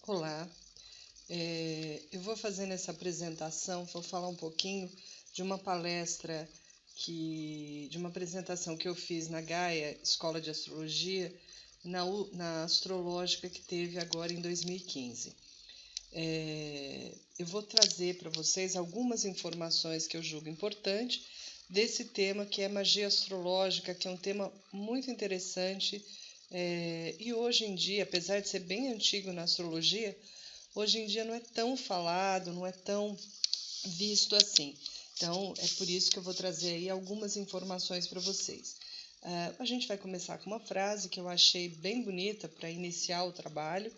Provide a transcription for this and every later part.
Olá, eu vou fazer nessa apresentação, vou falar um pouquinho de uma palestra de uma apresentação que eu fiz na Gaia Escola de Astrologia, na Astrológica que teve agora em 2015. Eu vou trazer para vocês algumas informações que eu julgo importante desse tema que é magia astrológica, que é um tema muito interessante e hoje em dia, apesar de ser bem antigo na astrologia, hoje em dia não é tão falado, não é tão visto assim. Então, é por isso que eu vou trazer aí algumas informações para vocês. A gente vai começar com uma frase que eu achei bem bonita para iniciar o trabalho,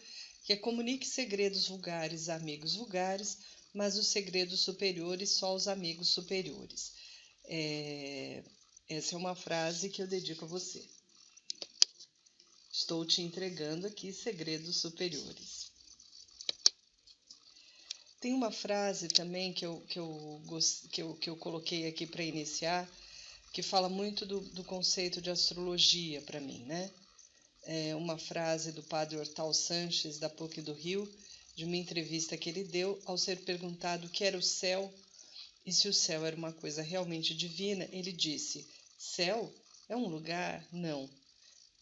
que é: comunique segredos vulgares a amigos vulgares, mas os segredos superiores só aos amigos superiores. Essa é uma frase que eu dedico a você. Estou te entregando aqui segredos superiores. Tem uma frase também que eu coloquei aqui para iniciar, que fala muito do conceito de astrologia para mim, né? É uma frase do padre Hortal Sanches, da PUC do Rio, de uma entrevista que ele deu ao ser perguntado o que era o céu e se o céu era uma coisa realmente divina. Ele disse: céu é um lugar? Não.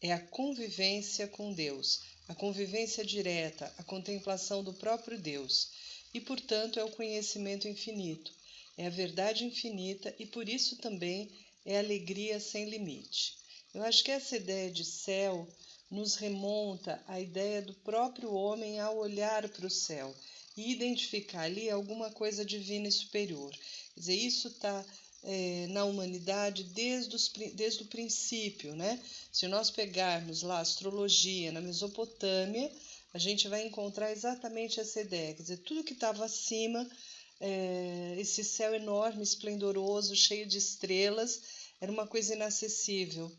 É a convivência com Deus, a convivência direta, a contemplação do próprio Deus. E, portanto, é o conhecimento infinito, é a verdade infinita e, por isso, também é a alegria sem limite. Eu acho que essa ideia de céu nos remonta à ideia do próprio homem ao olhar para o céu e identificar ali alguma coisa divina e superior. Quer dizer, isso está na humanidade desde o princípio, né? Se nós pegarmos lá a astrologia na Mesopotâmia, a gente vai encontrar exatamente essa ideia, quer dizer, tudo que estava acima, esse céu enorme, esplendoroso, cheio de estrelas, era uma coisa inacessível.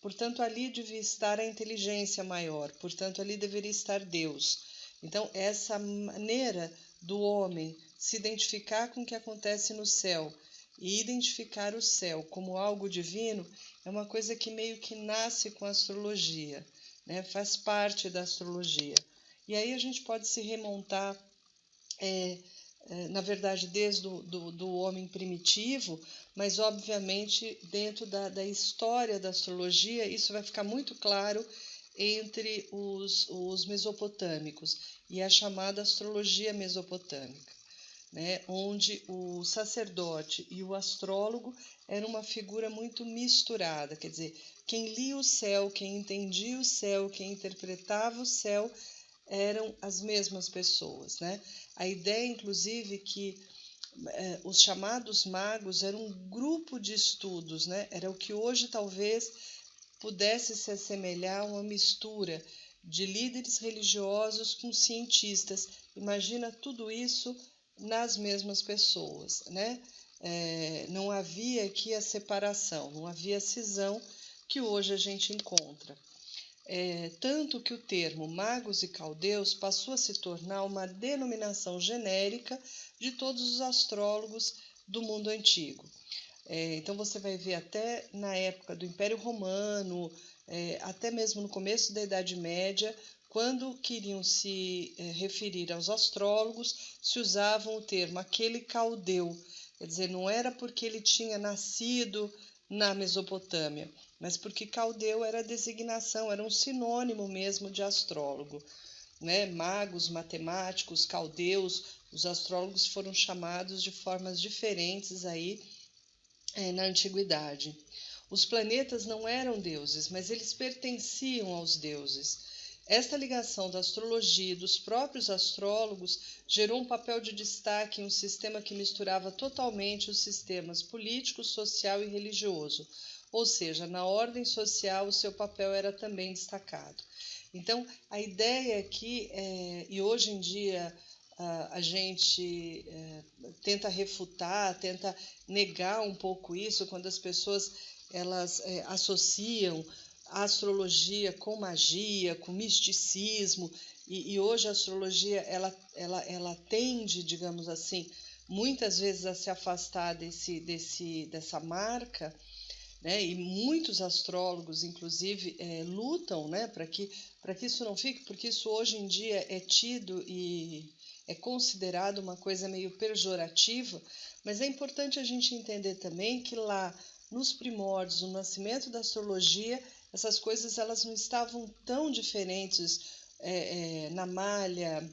Portanto, ali devia estar a inteligência maior, portanto, ali deveria estar Deus. Então, essa maneira do homem se identificar com o que acontece no céu e identificar o céu como algo divino é uma coisa que meio que nasce com a astrologia, né? Faz parte da astrologia. E aí a gente pode se remontar, na verdade, desde do homem primitivo, mas obviamente dentro da história da astrologia, isso vai ficar muito claro entre os mesopotâmicos e a chamada astrologia mesopotâmica, né, onde o sacerdote e o astrólogo eram uma figura muito misturada, quer dizer, quem lia o céu, quem entendia o céu, quem interpretava o céu, eram as mesmas pessoas, né? A ideia, inclusive, que os chamados magos eram um grupo de estudos, né? Era o que hoje talvez pudesse se assemelhar a uma mistura de líderes religiosos com cientistas. Imagina tudo isso nas mesmas pessoas, né? Não havia aqui a separação, não havia a cisão que hoje a gente encontra. Tanto que o termo magos e caldeus passou a se tornar uma denominação genérica de todos os astrólogos do mundo antigo. Então você vai ver até na época do Império Romano, até mesmo no começo da Idade Média, quando queriam se referir aos astrólogos, se usavam o termo aquele caldeu. Quer dizer, não era porque ele tinha nascido na Mesopotâmia, mas porque caldeu era a designação, era um sinônimo mesmo de astrólogo, né? Magos, matemáticos, caldeus, os astrólogos foram chamados de formas diferentes aí na antiguidade. Os planetas não eram deuses, mas eles pertenciam aos deuses. Esta ligação da astrologia e dos próprios astrólogos gerou um papel de destaque em um sistema que misturava totalmente os sistemas político, social e religioso, ou seja, na ordem social o seu papel era também destacado. Então, a ideia aqui, e hoje em dia a gente tenta refutar, tenta negar um pouco isso, quando as pessoas elas associam a astrologia com magia, com misticismo, e hoje a astrologia ela tende, digamos assim, muitas vezes a se afastar dessa marca, né? E muitos astrólogos, inclusive, lutam, né, para que isso não fique, porque isso hoje em dia é tido e é considerado uma coisa meio pejorativa, mas é importante a gente entender também que lá, nos primórdios, no nascimento da astrologia, essas coisas elas não estavam tão diferentes na malha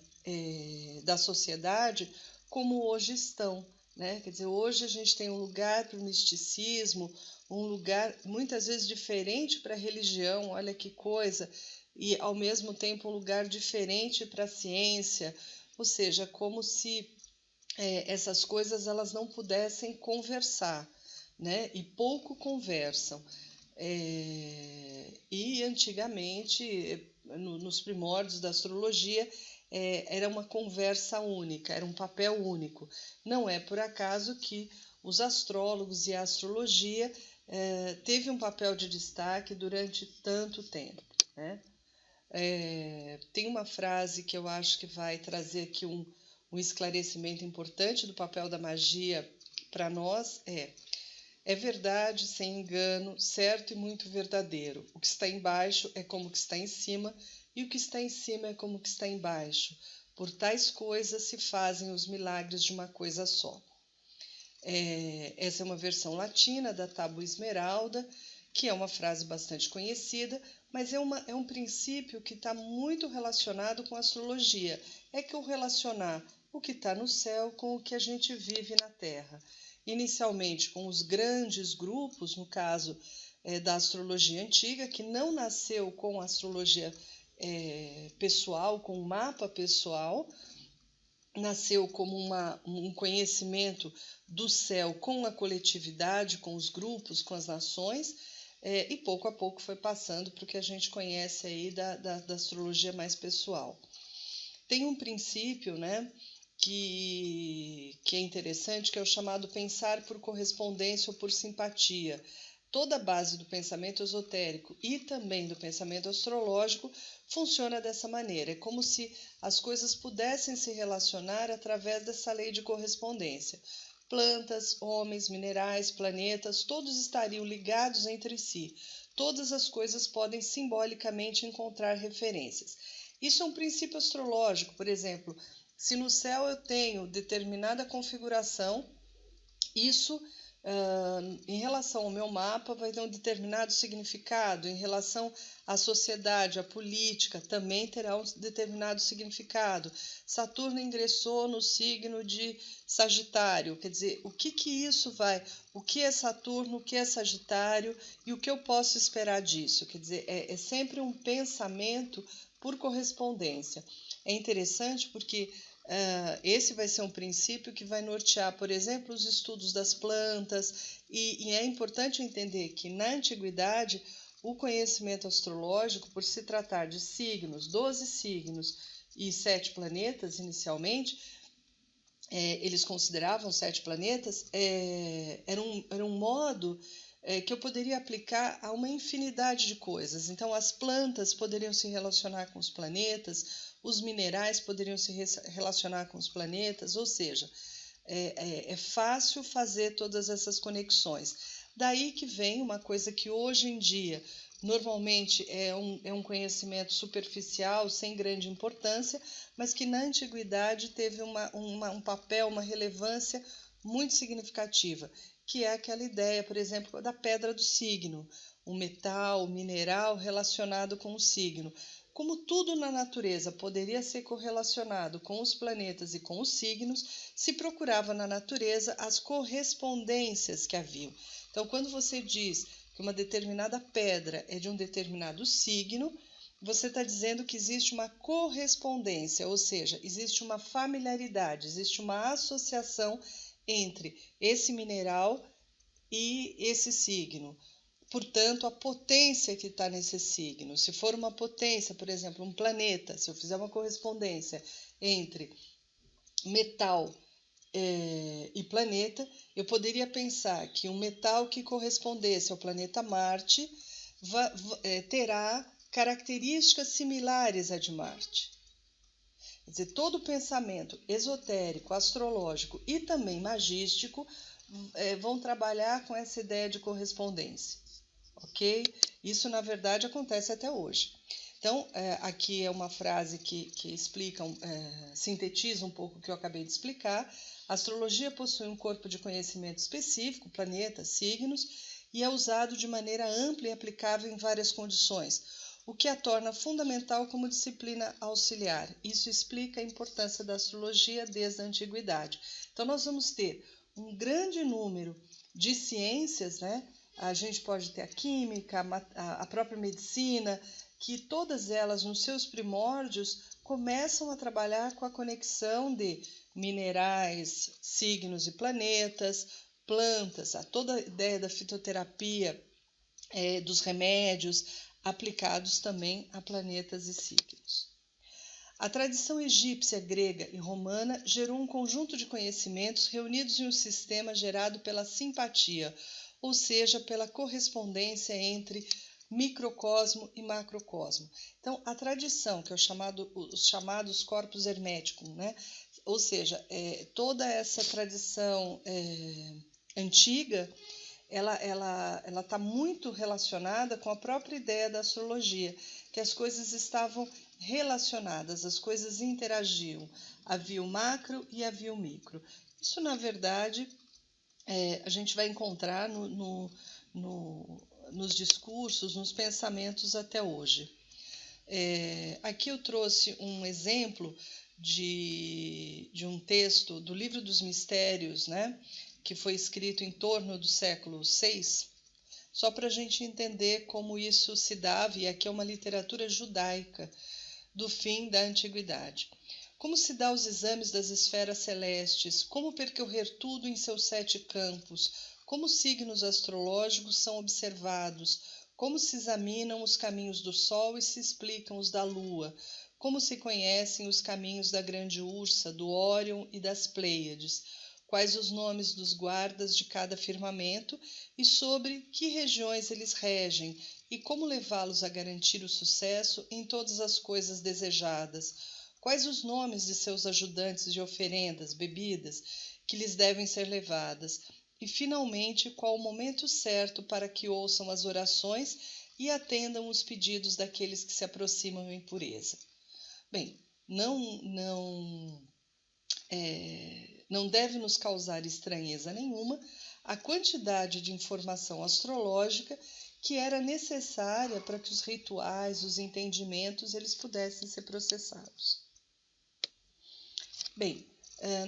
da sociedade como hoje estão, né? Quer dizer, hoje a gente tem um lugar para o misticismo, um lugar muitas vezes diferente para a religião, olha que coisa, e ao mesmo tempo um lugar diferente para a ciência, ou seja, como se essas coisas elas não pudessem conversar, né? E pouco conversam. E antigamente, nos primórdios da astrologia, era uma conversa única, era um papel único. Não é por acaso que os astrólogos e a astrologia teve um papel de destaque durante tanto tempo, né? Tem uma frase que eu acho que vai trazer aqui um esclarecimento importante do papel da magia para nós, é verdade, sem engano, certo e muito verdadeiro. O que está embaixo é como o que está em cima, e o que está em cima é como o que está embaixo. Por tais coisas se fazem os milagres de uma coisa só. Essa é uma versão latina da Tábua Esmeralda, que é uma frase bastante conhecida, mas é um princípio que está muito relacionado com a astrologia. É que eu relacionar o que está no céu com o que a gente vive na Terra. Inicialmente com os grandes grupos, no caso da astrologia antiga, que não nasceu com a astrologia pessoal, com o mapa pessoal, nasceu como um conhecimento do céu com a coletividade, com os grupos, com as nações, e pouco a pouco foi passando para o que a gente conhece aí da astrologia mais pessoal. Tem um princípio, né, que é interessante, que é o chamado pensar por correspondência ou por simpatia. Toda a base do pensamento esotérico e também do pensamento astrológico funciona dessa maneira. É como se as coisas pudessem se relacionar através dessa lei de correspondência. Plantas, homens, minerais, planetas, todos estariam ligados entre si. Todas as coisas podem simbolicamente encontrar referências. Isso é um princípio astrológico, por exemplo, se no céu eu tenho determinada configuração, isso em relação ao meu mapa vai ter um determinado significado, em relação à sociedade, à política, também terá um determinado significado. Saturno ingressou no signo de Sagitário, quer dizer, o que isso vai, o que é Saturno, o que é Sagitário e o que eu posso esperar disso? Quer dizer, é sempre um pensamento por correspondência. É interessante porque esse vai ser um princípio que vai nortear, por exemplo, os estudos das plantas, e é importante entender que na antiguidade o conhecimento astrológico, por se tratar de signos, 12 signos e 7 planetas inicialmente, eles consideravam 7 planetas, era um modo que eu poderia aplicar a uma infinidade de coisas. Então, as plantas poderiam se relacionar com os planetas, os minerais poderiam se relacionar com os planetas, ou seja, é fácil fazer todas essas conexões. Daí que vem uma coisa que hoje em dia normalmente é um conhecimento superficial, sem grande importância, mas que na antiguidade teve um papel, uma relevância muito significativa, que é aquela ideia, por exemplo, da pedra do signo, um metal, mineral relacionado com o signo. Como tudo na natureza poderia ser correlacionado com os planetas e com os signos, se procurava na natureza as correspondências que haviam. Então, quando você diz que uma determinada pedra é de um determinado signo, você está dizendo que existe uma correspondência, ou seja, existe uma familiaridade, existe uma associação entre esse mineral e esse signo. Portanto, a potência que está nesse signo. Se for uma potência, por exemplo, um planeta, se eu fizer uma correspondência entre metal e planeta, eu poderia pensar que um metal que correspondesse ao planeta Marte terá características similares à de Marte. Quer dizer, todo o pensamento esotérico, astrológico e também magístico vão trabalhar com essa ideia de correspondência. ok? Isso, na verdade, acontece até hoje. Então, aqui é uma frase que explica, sintetiza um pouco o que eu acabei de explicar. A astrologia possui um corpo de conhecimento específico, planetas, signos, e é usado de maneira ampla e aplicável em várias condições, o que a torna fundamental como disciplina auxiliar. Isso explica a importância da astrologia desde a antiguidade. Então, nós vamos ter um grande número de ciências, né? A gente pode ter a química, a própria medicina, que todas elas, nos seus primórdios, começam a trabalhar com a conexão de minerais, signos e planetas, plantas, toda a ideia da fitoterapia, dos remédios, aplicados também a planetas e signos. A tradição egípcia, grega e romana gerou um conjunto de conhecimentos reunidos em um sistema gerado pela simpatia, ou seja, pela correspondência entre microcosmo e macrocosmo. Então, a tradição, que é os chamados corpos herméticos, né? Ou seja, toda essa tradição antiga, ela está muito relacionada com a própria ideia da astrologia, que as coisas estavam relacionadas, as coisas interagiam, havia o macro e havia o micro. Isso, na verdade, a gente vai encontrar nos discursos, nos pensamentos até hoje. Aqui eu trouxe um exemplo de um texto do Livro dos Mistérios, né, que foi escrito em torno do século VI, só para a gente entender como isso se dava, e aqui é uma literatura judaica do fim da antiguidade. Como se dá os exames das esferas celestes, como percorrer tudo em seus 7 campos, como os signos astrológicos são observados, como se examinam os caminhos do Sol e se explicam os da Lua, como se conhecem os caminhos da Grande Ursa, do Órion e das Pleiades, quais os nomes dos guardas de cada firmamento e sobre que regiões eles regem, e como levá-los a garantir o sucesso em todas as coisas desejadas, quais os nomes de seus ajudantes de oferendas, bebidas, que lhes devem ser levadas, e, finalmente, qual o momento certo para que ouçam as orações e atendam os pedidos daqueles que se aproximam em pureza. Bem, não deve nos causar estranheza nenhuma a quantidade de informação astrológica que era necessária para que os rituais, os entendimentos, eles pudessem ser processados. Bem,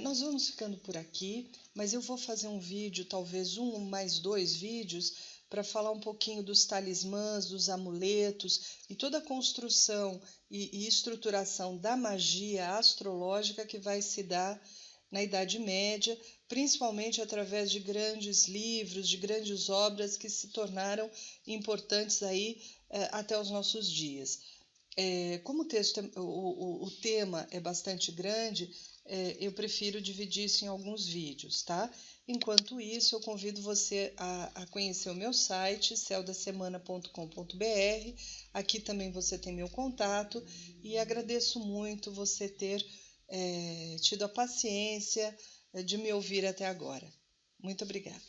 nós vamos ficando por aqui, mas eu vou fazer um vídeo, talvez um ou mais 2 vídeos, para falar um pouquinho dos talismãs, dos amuletos e toda a construção e estruturação da magia astrológica que vai se dar na Idade Média, principalmente através de grandes livros, de grandes obras que se tornaram importantes aí até os nossos dias. Como o tema é bastante grande, eu prefiro dividir isso em alguns vídeos, tá? Enquanto isso, eu convido você a conhecer o meu site, celdasemana.com.br. Aqui também você tem meu contato e agradeço muito você ter tido a paciência de me ouvir até agora. Muito obrigada.